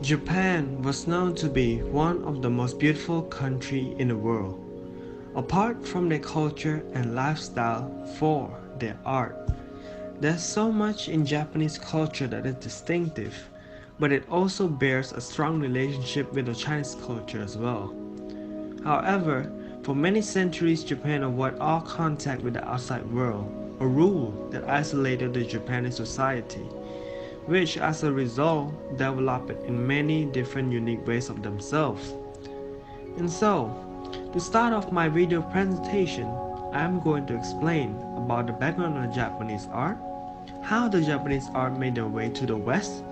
Japan was known to be one of the most beautiful countries in the world. Apart from their culture and lifestyle for their art, there's so much in Japanese culture that is distinctive, but it also bears a strong relationship with the Chinese culture as well. However, for many centuries Japan avoided all contact with the outside world, a rule that isolated the Japanese society, which as a result developed in many different unique ways of themselves. And so, to start off my video presentation, I am going to explain about the background of Japanese art, how the Japanese art made their way to the West,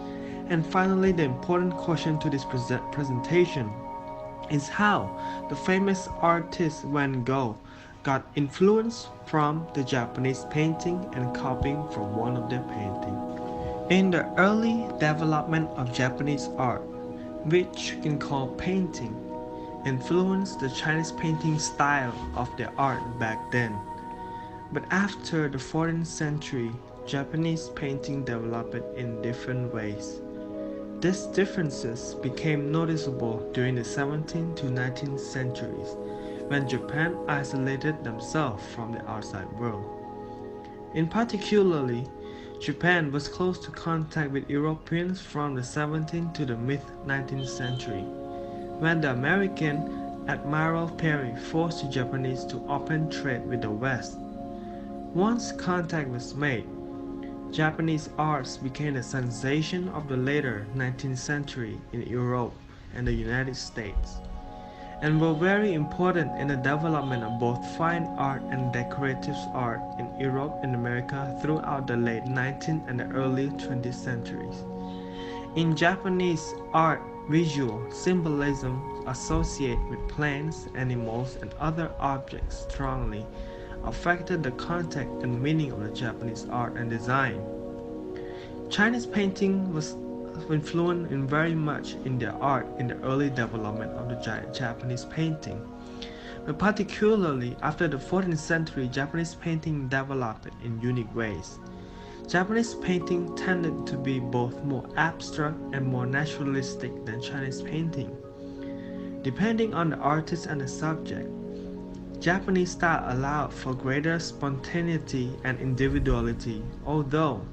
and finally the important question to this presentation is how the famous artist Van Gogh got influence from the Japanese painting and copying from one of their paintings. In the early development of Japanese art, which you can call painting, influenced the Chinese painting style of their art back then. But after the 14th century, Japanese painting developed in different ways. These differences became noticeable during the 17th to 19th centuries, when Japan isolated themselves from the outside world. In particularly, Japan was close to contact with Europeans from the 17th to the mid-19th century, when the American Admiral Perry forced the Japanese to open trade with the West. Once contact was made, Japanese arts became a sensation of the later 19th century in Europe and the United States, and were very important in the development of both fine art and decorative art in Europe and America throughout the late 19th and the early 20th centuries. In Japanese art, visual symbolism associated with plants, animals, and other objects strongly affected the context and meaning of the Japanese art and design. Chinese painting was influenced very much in their art in the early development of the Japanese painting. But particularly after the 14th century, Japanese painting developed in unique ways. Japanese painting tended to be both more abstract and more naturalistic than Chinese painting. Depending on the artist and the subject, Japanese style allowed for greater spontaneity and individuality, although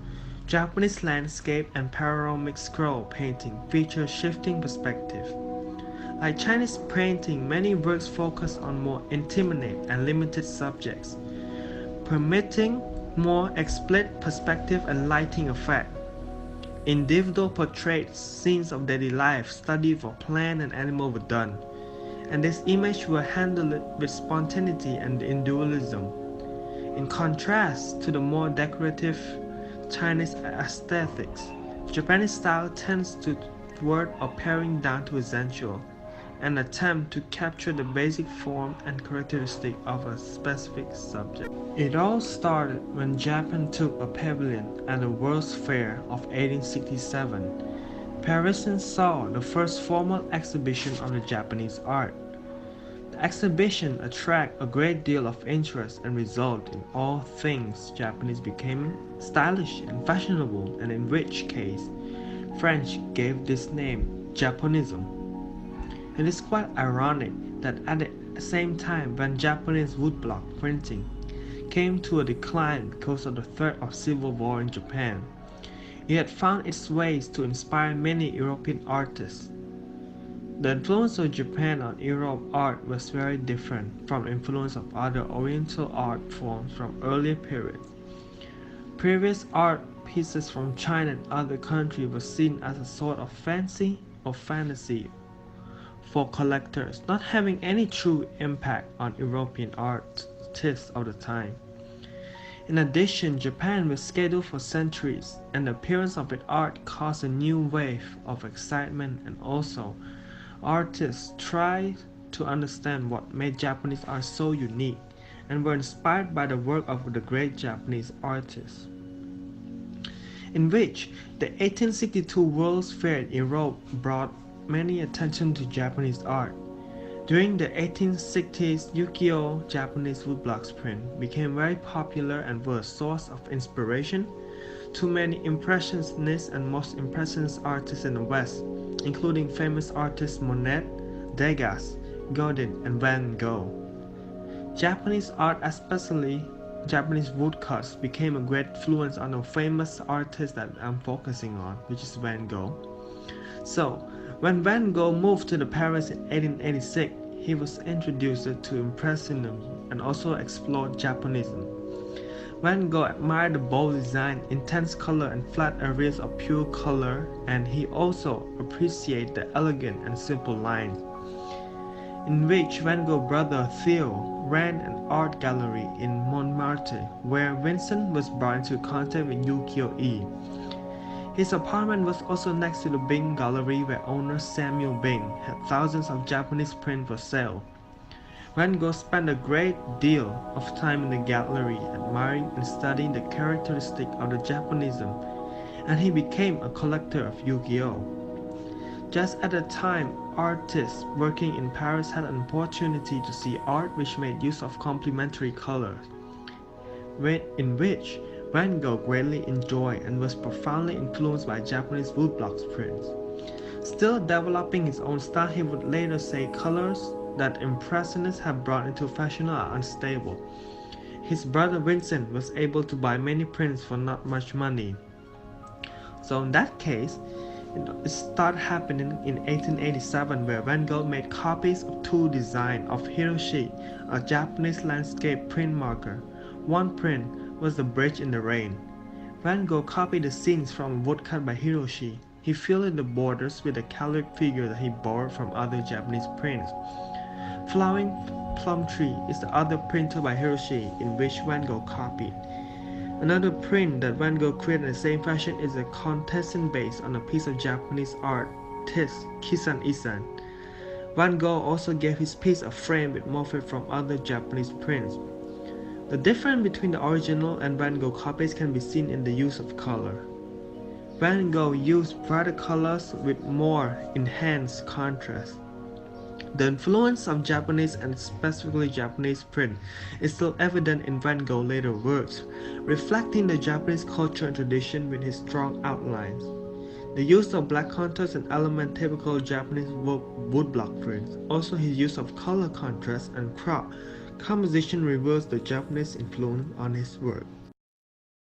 Japanese landscape and panoramic scroll painting feature shifting perspective. Like Chinese painting, many works focus on more intimate and limited subjects, permitting more explicit perspective and lighting effect. Individual portraits, scenes of daily life, study for plant and animal were done, and this image were handled with spontaneity and individualism. In contrast to the more decorative Chinese aesthetics, Japanese style tends toward a paring down to essential, an attempt to capture the basic form and characteristic of a specific subject. It all started when Japan took a pavilion at the World's Fair of 1867. Parisians saw the first formal exhibition of the Japanese art. The exhibition attracted a great deal of interest and resulted in all things Japanese became stylish and fashionable, and in which case French gave this name Japonism. It is quite ironic that at the same time when Japanese woodblock printing came to a decline because of the threat of civil war in Japan, it had found its ways to inspire many European artists. The influence of Japan on Europe art was very different from the influence of other Oriental art forms from earlier periods. Previous art pieces from China and other countries were seen as a sort of fancy or fantasy for collectors, not having any true impact on European artists of the time. In addition, Japan was scheduled for centuries, and the appearance of its art caused a new wave of excitement, and also artists tried to understand what made Japanese art so unique and were inspired by the work of the great Japanese artists. In which the 1862 World's Fair in Europe brought many attention to Japanese art. During the 1860s, ukiyo Japanese woodblock print became very popular and were a source of inspiration to many impressionists and most impressionist artists in the West, including famous artists Monet, Degas, Gogh, and Van Gogh. Japanese art, especially Japanese woodcuts, became a great influence on the famous artist that I'm focusing on, which is Van Gogh. So, when Van Gogh moved to Paris in 1886, he was introduced to Impressionism and also explored Japanism. Van Gogh admired the bold design, intense color, and flat areas of pure color, and he also appreciated the elegant and simple lines. In which Van Gogh's brother Theo ran an art gallery in Montmartre, where Vincent was brought into contact with ukiyo-e. His apartment was also next to the Bing Gallery, where owner Samuel Bing had thousands of Japanese prints for sale. Van Gogh spent a great deal of time in the gallery admiring and studying the characteristics of the Japanism, and he became a collector of ukiyo. Just at the time, artists working in Paris had an opportunity to see art which made use of complementary colors, in which Van Gogh greatly enjoyed and was profoundly influenced by Japanese woodblock prints. Still developing his own style, he would later say colors that Impressionists have brought into fashion are unstable. His brother Vincent was able to buy many prints for not much money. So in that case, it started happening in 1887, where Van Gogh made copies of two designs of Hiroshi, a Japanese landscape printmaker. One print was the bridge in the rain. Van Gogh copied the scenes from a woodcut by Hiroshi. He filled in the borders with a calligraphic figure that he borrowed from other Japanese prints. Flowering Plum Tree is the other printed by Hiroshi, in which Van Gogh copied. Another print that Van Gogh created in the same fashion is a contestant based on a piece of Japanese artist Kisan Isan. Van Gogh also gave his piece a frame with motifs from other Japanese prints. The difference between the original and Van Gogh copies can be seen in the use of color. Van Gogh used brighter colors with more enhanced contrast. The influence of Japanese and specifically Japanese print is still evident in Van Gogh's later works, reflecting the Japanese culture and tradition with his strong outlines. The use of black contrast and element typical Japanese woodblock prints. Also his use of color contrast and crop composition reveals the Japanese influence on his work.